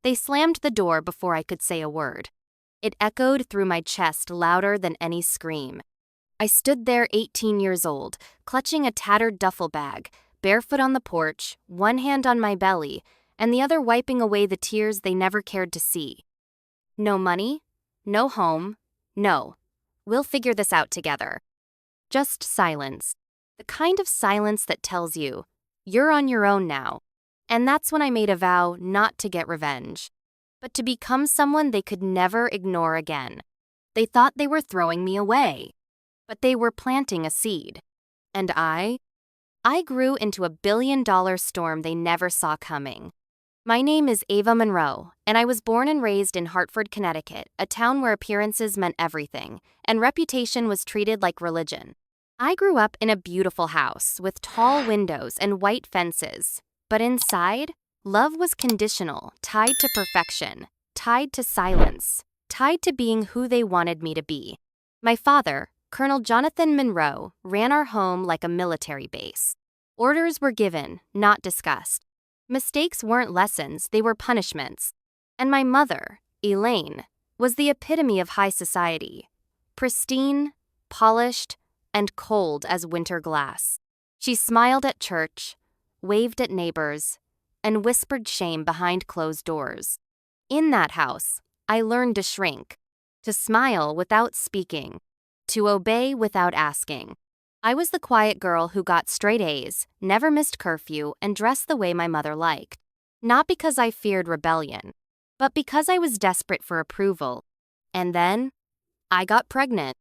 They slammed the door before I could say a word. It echoed through my chest louder than any scream. I stood there 18 years old, clutching a tattered duffel bag, barefoot on the porch, one hand on my belly, and the other wiping away the tears they never cared to see. No money, no home, no. We'll figure this out together. Just silence. The kind of silence that tells you, you're on your own now. And that's when I made a vow not to get revenge, but to become someone they could never ignore again. They thought they were throwing me away, but they were planting a seed. And I grew into a billion-dollar storm they never saw coming. My name is Ava Monroe, and I was born and raised in Hartford, Connecticut, a town where appearances meant everything, and reputation was treated like religion. I grew up in a beautiful house with tall windows and white fences, but inside, love was conditional, tied to perfection, tied to silence, tied to being who they wanted me to be. My father, Colonel Jonathan Monroe, ran our home like a military base. Orders were given, not discussed. Mistakes weren't lessons, they were punishments. And my mother, Elaine, was the epitome of high society. Pristine, polished, and cold as winter glass. She smiled at church, waved at neighbors, and whispered shame behind closed doors. In that house, I learned to shrink, to smile without speaking, to obey without asking. I was the quiet girl who got straight A's, never missed curfew, and dressed the way my mother liked. Not because I feared rebellion, but because I was desperate for approval. And then, I got pregnant.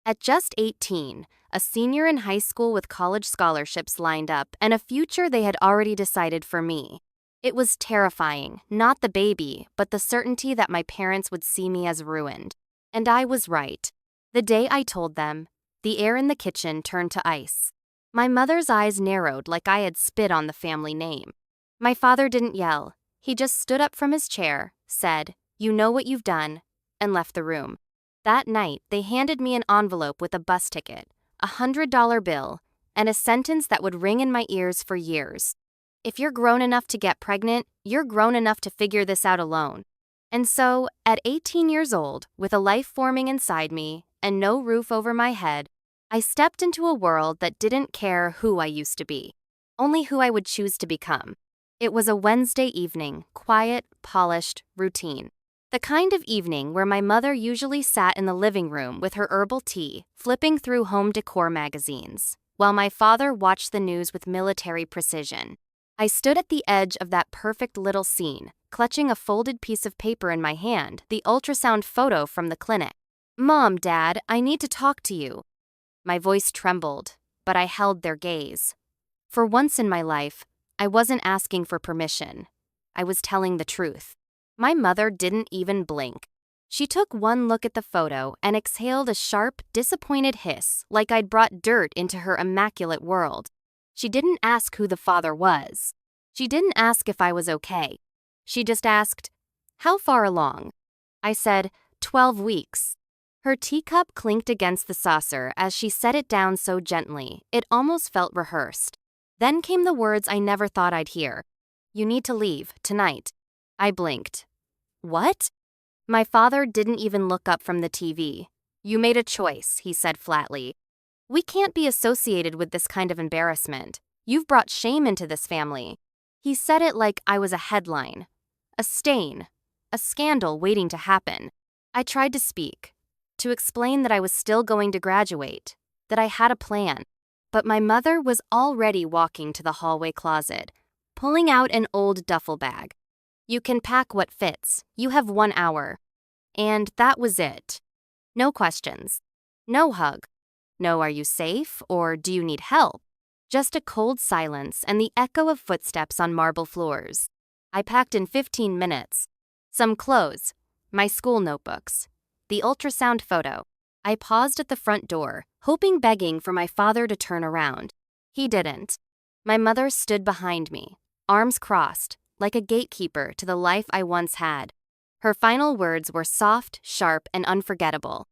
At just 18, a senior in high school with college scholarships lined up and a future they had already decided for me. It was terrifying, not the baby, but the certainty that my parents would see me as ruined. And I was right. The day I told them, the air in the kitchen turned to ice. My mother's eyes narrowed like I had spit on the family name. My father didn't yell. He just stood up from his chair, said, "You know what you've done," and left the room. That night, they handed me an envelope with a bus ticket, a $100 bill, and a sentence that would ring in my ears for years. If you're grown enough to get pregnant, you're grown enough to figure this out alone. And so, at 18 years old, with a life forming inside me and no roof over my head, I stepped into a world that didn't care who I used to be, only who I would choose to become. It was a Wednesday evening, quiet, polished, routine. The kind of evening where my mother usually sat in the living room with her herbal tea, flipping through home decor magazines, while my father watched the news with military precision. I stood at the edge of that perfect little scene, clutching a folded piece of paper in my hand, the ultrasound photo from the clinic. "Mom, Dad, I need to talk to you." My voice trembled, but I held their gaze. For once in my life, I wasn't asking for permission. I was telling the truth. My mother didn't even blink. She took one look at the photo and exhaled a sharp, disappointed hiss like I'd brought dirt into her immaculate world. She didn't ask who the father was. She didn't ask if I was okay. She just asked, "How far along?" I said, 12 weeks. Her teacup clinked against the saucer as she set it down so gently, it almost felt rehearsed. Then came the words I never thought I'd hear. "You need to leave, tonight." I blinked. "What?" My father didn't even look up from the TV. "You made a choice," he said flatly. "We can't be associated with this kind of embarrassment. You've brought shame into this family." He said it like I was a headline, a stain, a scandal waiting to happen. I tried to speak, to explain that I was still going to graduate, that I had a plan. But my mother was already walking to the hallway closet, pulling out an old duffel bag. "You can pack what fits. You have 1 hour." And that was it. No questions. No hug. No "Are you safe?" or "Do you need help?" Just a cold silence and the echo of footsteps on marble floors. I packed in 15 minutes. Some clothes, my school notebooks, the ultrasound photo. I paused at the front door, begging for my father to turn around. He didn't. My mother stood behind me, arms crossed, like a gatekeeper to the life I once had. Her final words were soft, sharp, and unforgettable.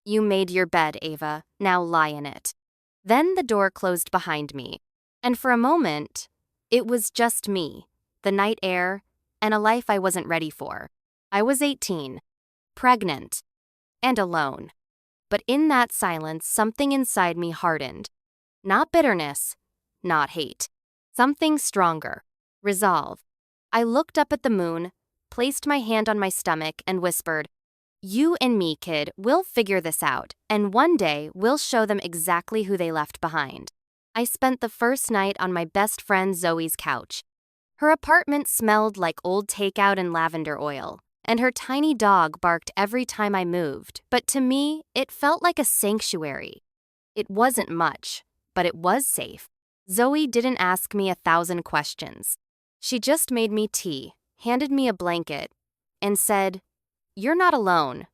"You made your bed, Ava. Now lie in it." Then the door closed behind me, and for a moment, it was just me, the night air, and a life I wasn't ready for. I was 18, pregnant, and alone. But in that silence, something inside me hardened. Not bitterness, not hate. Something stronger. Resolve. I looked up at the moon, placed my hand on my stomach, and whispered, "You and me, kid, we'll figure this out, and one day we'll show them exactly who they left behind." I spent the first night on my best friend Zoe's couch. Her apartment smelled like old takeout and lavender oil, and her tiny dog barked every time I moved, but to me, it felt like a sanctuary. It wasn't much, but it was safe. Zoe didn't ask me 1,000 questions. She just made me tea, handed me a blanket, and said, "You're not alone.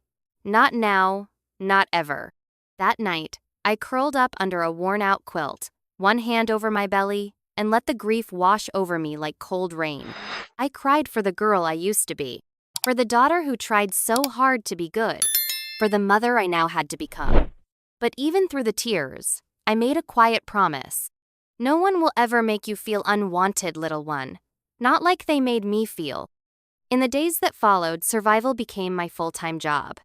Not now, not ever." That night, I curled up under a worn-out quilt, one hand over my belly, and let the grief wash over me like cold rain. I cried for the girl I used to be, for the daughter who tried so hard to be good, for the mother I now had to become. But even through the tears, I made a quiet promise. No one will ever make you feel unwanted, little one. Not like they made me feel. In the days that followed, survival became my full-time job.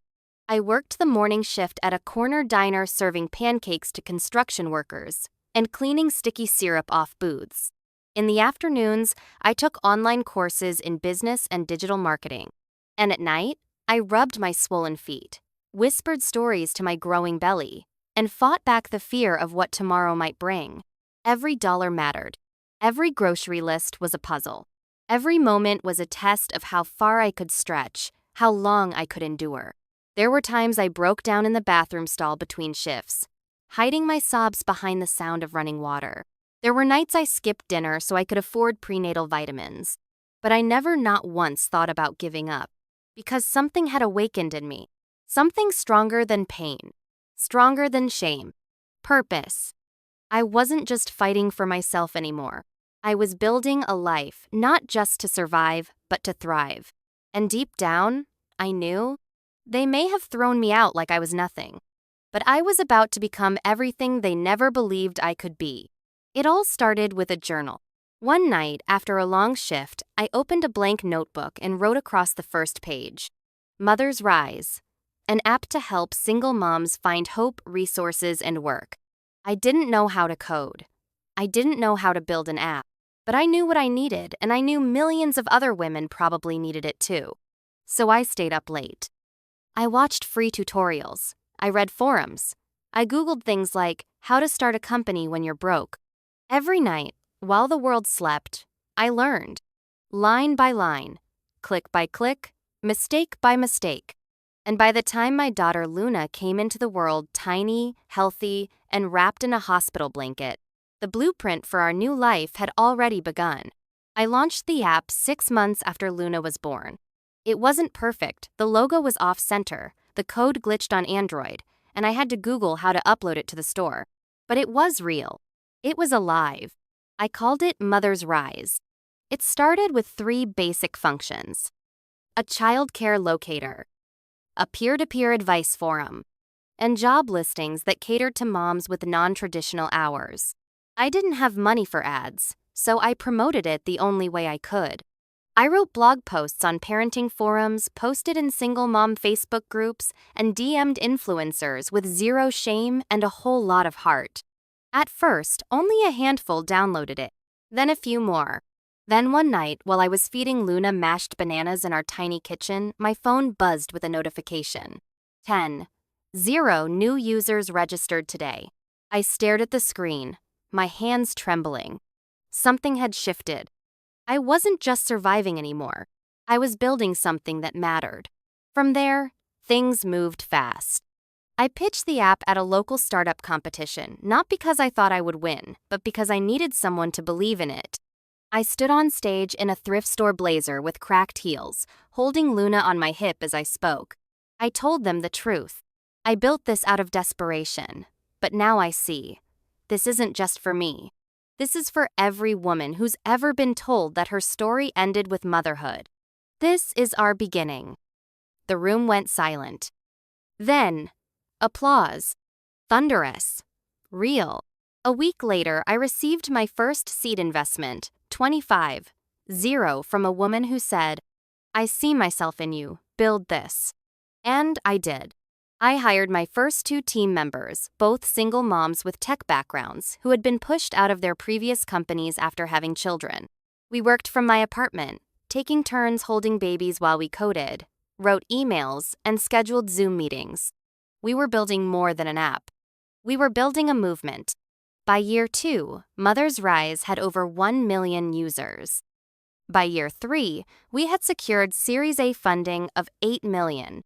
I worked the morning shift at a corner diner serving pancakes to construction workers and cleaning sticky syrup off booths. In the afternoons, I took online courses in business and digital marketing. And at night, I rubbed my swollen feet, whispered stories to my growing belly, and fought back the fear of what tomorrow might bring. Every dollar mattered. Every grocery list was a puzzle. Every moment was a test of how far I could stretch, how long I could endure. There were times I broke down in the bathroom stall between shifts, hiding my sobs behind the sound of running water. There were nights I skipped dinner so I could afford prenatal vitamins. But I never not once thought about giving up, because something had awakened in me. Something stronger than pain, stronger than shame. Purpose. I wasn't just fighting for myself anymore. I was building a life, not just to survive, but to thrive. And deep down, I knew they may have thrown me out like I was nothing, but I was about to become everything they never believed I could be. It all started with a journal. One night, after a long shift, I opened a blank notebook and wrote across the first page, "Mother's Rise," an app to help single moms find hope, resources, and work. I didn't know how to code. I didn't know how to build an app, but I knew what I needed, and I knew millions of other women probably needed it too. So I stayed up late. I watched free tutorials. I read forums. I Googled things like how to start a company when you're broke. Every night, while the world slept, I learned. Line by line, click by click, mistake by mistake. And by the time my daughter Luna came into the world tiny, healthy, and wrapped in a hospital blanket, the blueprint for our new life had already begun. I launched the app 6 months after Luna was born. It wasn't perfect, the logo was off-center, the code glitched on Android, and I had to Google how to upload it to the store. But it was real. It was alive. I called it Mother's Rise. It started with 3 basic functions: a childcare locator, a peer-to-peer advice forum, and job listings that catered to moms with non-traditional hours. I didn't have money for ads, so I promoted it the only way I could. I wrote blog posts on parenting forums, posted in single mom Facebook groups, and DM'd influencers with zero shame and a whole lot of heart. At first, only a handful downloaded it, then a few more. Then one night, while I was feeding Luna mashed bananas in our tiny kitchen, my phone buzzed with a notification. 0 new users registered today. I stared at the screen, my hands trembling. Something had shifted. I wasn't just surviving anymore. I was building something that mattered. From there, things moved fast. I pitched the app at a local startup competition, not because I thought I would win, but because I needed someone to believe in it. I stood on stage in a thrift store blazer with cracked heels, holding Luna on my hip as I spoke. I told them the truth. I built this out of desperation, but now I see. This isn't just for me. This is for every woman who's ever been told that her story ended with motherhood. This is our beginning. The room went silent. Then, applause. Thunderous. Real. A week later, I received my first seed investment, $25, 0 from a woman who said, "I see myself in you, build this." And I did. I hired my first 2 team members, both single moms with tech backgrounds, who had been pushed out of their previous companies after having children. We worked from my apartment, taking turns holding babies while we coded, wrote emails, and scheduled Zoom meetings. We were building more than an app. We were building a movement. By year 2, Mother's Rise had over 1 million users. By year 3, we had secured Series A funding of $8 million.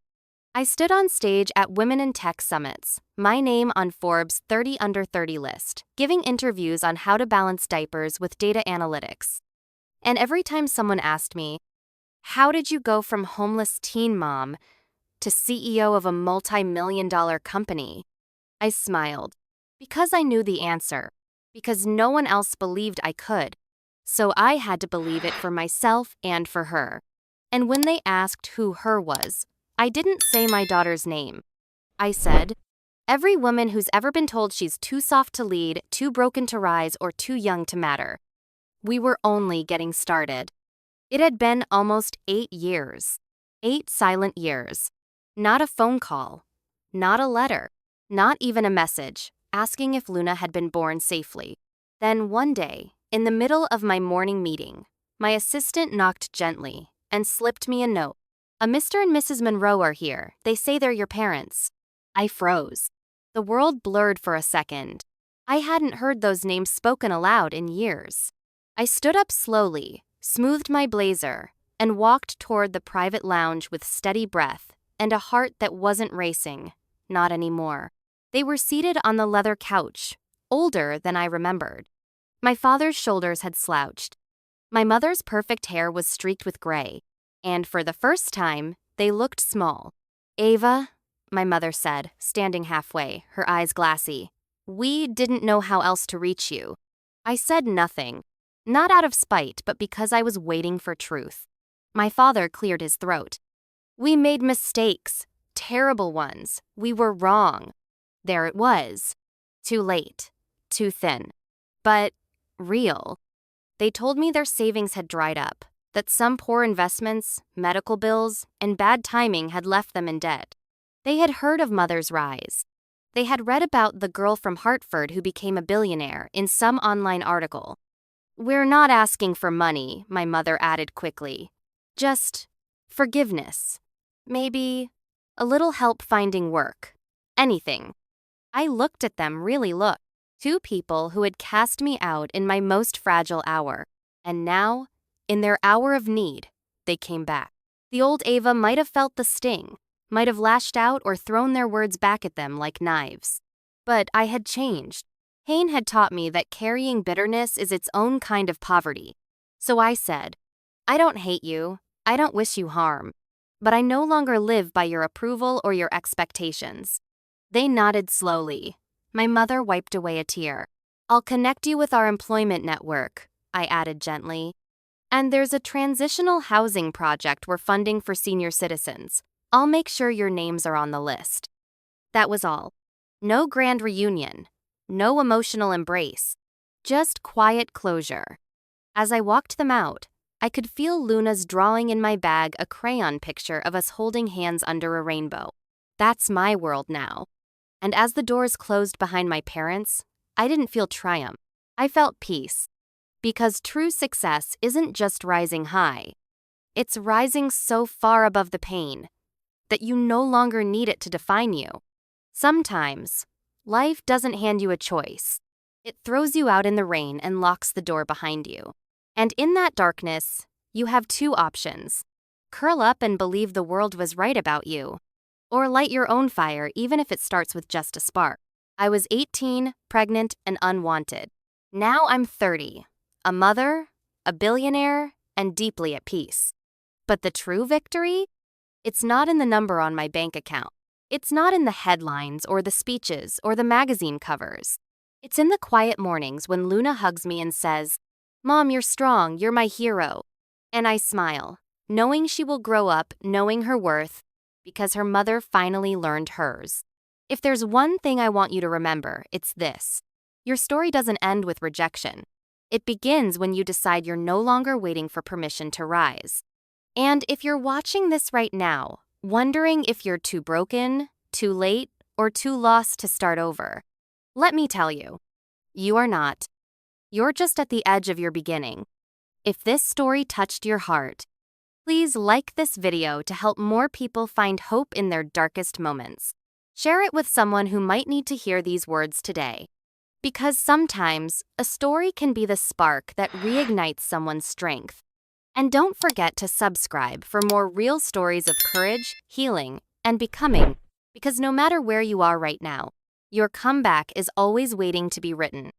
I stood on stage at Women in Tech Summits, my name on Forbes' 30 Under 30 list, giving interviews on how to balance diapers with data analytics. And every time someone asked me, "How did you go from homeless teen mom to CEO of a multi-million-dollar company?" I smiled. Because I knew the answer. Because no one else believed I could. So I had to believe it for myself and for her. And when they asked who her was, I didn't say my daughter's name. I said, every woman who's ever been told she's too soft to lead, too broken to rise, or too young to matter. We were only getting started. It had been almost 8 years. 8 silent years. Not a phone call. Not a letter. Not even a message asking if Luna had been born safely. Then one day, in the middle of my morning meeting, my assistant knocked gently and slipped me a note. "A Mr. and Mrs. Monroe are here. They say they're your parents." I froze. The world blurred for a second. I hadn't heard those names spoken aloud in years. I stood up slowly, smoothed my blazer, and walked toward the private lounge with steady breath and a heart that wasn't racing. Not anymore. They were seated on the leather couch, older than I remembered. My father's shoulders had slouched. My mother's perfect hair was streaked with gray, and for the first time, they looked small. "Ava," my mother said, standing halfway, her eyes glassy, "we didn't know how else to reach you." I said nothing, not out of spite, but because I was waiting for truth. My father cleared his throat. "We made mistakes, terrible ones. We were wrong." There it was. Too late. Too thin. But real. They told me their savings had dried up, that some poor investments, medical bills, and bad timing had left them in debt. They had heard of Mother's Rise. They had read about the girl from Hartford who became a billionaire in some online article. "We're not asking for money," my mother added quickly. "Just forgiveness. Maybe a little help finding work. Anything." I looked at them, really looked. 2 people who had cast me out in my most fragile hour. And now, in their hour of need, they came back. The old Ava might have felt the sting, might have lashed out or thrown their words back at them like knives. But I had changed. Hayne had taught me that carrying bitterness is its own kind of poverty. So I said, "I don't hate you. I don't wish you harm. But I no longer live by your approval or your expectations." They nodded slowly. My mother wiped away a tear. "I'll connect you with our employment network," I added gently. "And there's a transitional housing project we're funding for senior citizens. I'll make sure your names are on the list." That was all. No grand reunion. No emotional embrace. Just quiet closure. As I walked them out, I could feel Luna's drawing in my bag a crayon picture of us holding hands under a rainbow. That's my world now. And as the doors closed behind my parents, I didn't feel triumph. I felt peace. Because true success isn't just rising high. It's rising so far above the pain that you no longer need it to define you. Sometimes, life doesn't hand you a choice. It throws you out in the rain and locks the door behind you. And in that darkness, you have 2 options. Curl up and believe the world was right about you. Or light your own fire, even if it starts with just a spark. I was 18, pregnant, and unwanted. Now I'm 30, a mother, a billionaire, and deeply at peace. But the true victory? It's not in the number on my bank account. It's not in the headlines or the speeches or the magazine covers. It's in the quiet mornings when Luna hugs me and says, "Mom, you're strong, you're my hero." And I smile, knowing she will grow up knowing her worth, because her mother finally learned hers. If there's one thing I want you to remember, it's this. Your story doesn't end with rejection. It begins when you decide you're no longer waiting for permission to rise. And if you're watching this right now, wondering if you're too broken, too late, or too lost to start over, let me tell you, you are not. You're just at the edge of your beginning. If this story touched your heart, please like this video to help more people find hope in their darkest moments. Share it with someone who might need to hear these words today. Because sometimes, a story can be the spark that reignites someone's strength. And don't forget to subscribe for more real stories of courage, healing, and becoming, because no matter where you are right now, your comeback is always waiting to be written.